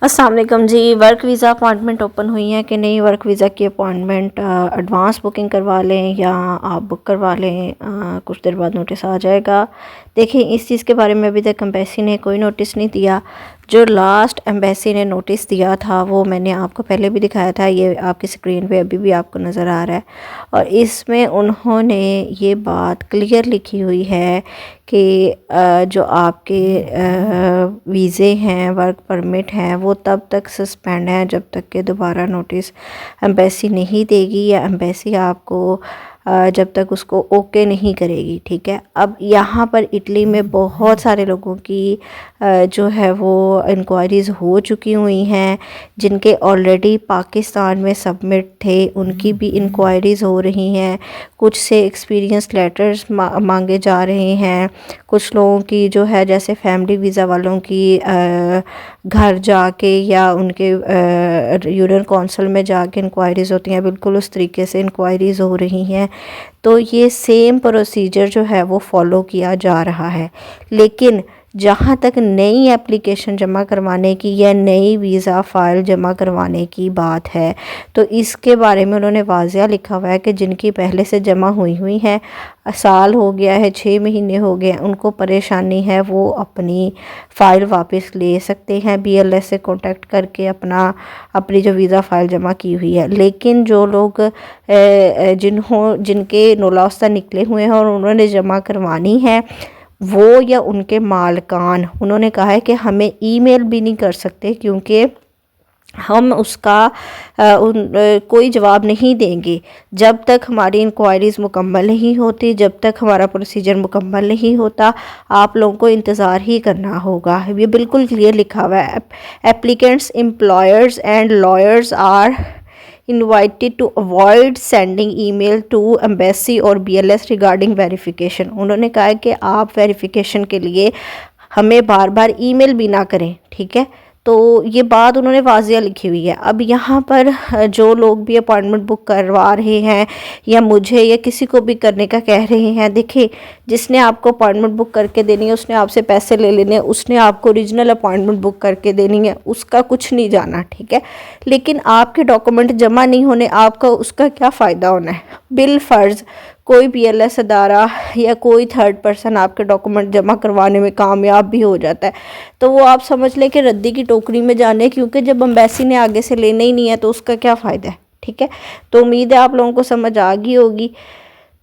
अस्सलाम वालेकुम जी। Work visa appointment open हुई है कि नहीं? वर्क वीज़ा की अपॉइंटमेंट एडवांस बुकिंग करवा लें या आप बुक करवा लें, कुछ देर बाद नोटिस आ जाएगा। देखिए, इस चीज़ के बारे में अभी तक एम्बेसी ने कोई नोटिस नहीं दिया। जो लास्ट एम्बेसी ने नोटिस दिया था वो मैंने आपको पहले भी दिखाया था, ये आपकी स्क्रीन पे अभी भी आपको नज़र आ रहा है। और इसमें उन्होंने ये बात क्लियर लिखी हुई है कि जो आपके वीज़े हैं, वर्क परमिट हैं, वो तब तक सस्पेंड हैं जब तक कि दोबारा नोटिस एम्बेसी नहीं देगी या एम्बेसी आपको जब तक उसको ओके नहीं करेगी। ठीक है। अब यहाँ पर इटली में बहुत सारे लोगों की जो है वो इंक्वायरीज़ हो चुकी हुई हैं, जिनके ऑलरेडी पाकिस्तान में सबमिट थे, उनकी भी इंक्वायरीज़ हो रही हैं। कुछ से एक्सपीरियंस लेटर्स मांगे जा रहे हैं। कुछ लोगों की जो है, जैसे फैमिली वीज़ा वालों की घर जाके या उनके यूनियन कौंसिल में जाके इंक्वायरीज़ होती हैं, बिल्कुल उस तरीके से इंक्वायरीज़ हो रही हैं। तो ये सेम प्रोसीजर जो है वो फॉलो किया जा रहा है। लेकिन जहाँ तक नई एप्लीकेशन जमा करवाने की या नई वीज़ा फ़ाइल जमा करवाने की बात है, तो इसके बारे में उन्होंने वाज़िया लिखा हुआ है कि जिनकी पहले से जमा हुई हैं, साल हो गया है, 6 महीने हो गए, उनको परेशानी है, वो अपनी फ़ाइल वापस ले सकते हैं बीएलएस से कांटेक्ट करके अपनी जो वीज़ा फ़ाइल जमा की हुई है। लेकिन जो लोग जिनके नौलास्ता निकले हुए हैं और उन्होंने जमा करवानी है, वो या उनके मालकान, उन्होंने कहा है कि हमें ईमेल भी नहीं कर सकते, क्योंकि हम उसका कोई जवाब नहीं देंगे जब तक हमारी इंक्वायरीज़ मुकम्मल नहीं होती, जब तक हमारा प्रोसीजर मुकम्मल नहीं होता। आप लोगों को इंतज़ार ही करना होगा। ये बिल्कुल क्लियर लिखा हुआ है। Applicants, employers and lawyers are invited to avoid sending email to embassy और बीएलएस रिगार्डिंग वेरिफिकेशन। उन्होंने कहा है कि आप वेरिफिकेशन के लिए हमें बार बार ईमेल भी ना करें। ठीक है। तो ये बात उन्होंने वाज़िया लिखी हुई है। अब यहाँ पर जो लोग भी अपॉइंटमेंट बुक करवा रहे हैं या मुझे या किसी को भी करने का कह रहे हैं, देखिए, जिसने आपको अपॉइंटमेंट बुक करके देनी है, उसने आपसे पैसे ले लेने हैं, उसने आपको ओरिजिनल अपॉइंटमेंट बुक करके देनी है, उसका कुछ नहीं जाना। ठीक है। लेकिन आपके डॉक्यूमेंट जमा नहीं होने, आपका उसका क्या फ़ायदा होना है? बिल फ़र्ज़ कोई बीएलएस अदारा या कोई थर्ड पर्सन आपके डॉक्यूमेंट जमा करवाने में कामयाब भी हो जाता है, तो वो आप समझ लें कि रद्दी की टोकरी में जाने, क्योंकि जब एम्बेसी ने आगे से लेना ही नहीं है तो उसका क्या फ़ायदा है। ठीक है। तो उम्मीद है आप लोगों को समझ आ गई होगी।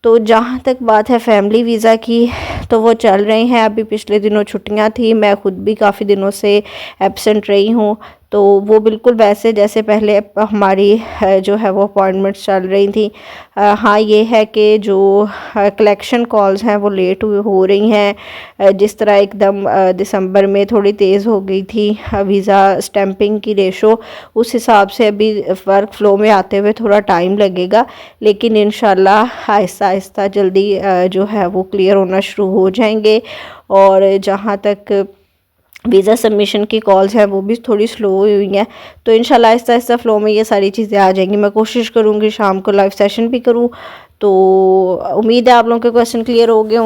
तो जहाँ तक बात है फैमिली वीज़ा की, तो वो चल रहे हैं। अभी पिछले दिनों छुट्टियाँ थी, मैं ख़ुद भी काफ़ी दिनों से एब्सेंट रही हूँ, तो वो बिल्कुल वैसे जैसे पहले हमारी जो है वो अपॉइंटमेंट्स चल रही थी। हाँ, ये है कि जो कलेक्शन कॉल्स हैं वो लेट हो रही हैं। जिस तरह एकदम दिसंबर में थोड़ी तेज़ हो गई थी वीज़ा स्टैंपिंग की रेशो, उस हिसाब से अभी वर्क फ्लो में आते हुए थोड़ा टाइम लगेगा। लेकिन इंशाल्लाह आहिस्ता आहिस्ता जल्दी जो है वो क्लियर होना शुरू हो जाएंगे। और जहाँ तक वीज़ा सबमिशन की कॉल्स हैं वो भी थोड़ी स्लो हुई हैं, तो इंशाल्लाह आहिस्ता आहिस्ता फ़्लो में ये सारी चीज़ें आ जाएंगी। मैं कोशिश करूँगी शाम को लाइव सेशन भी करूँ। तो उम्मीद है आप लोगों के क्वेश्चन क्लियर हो गए होंगे।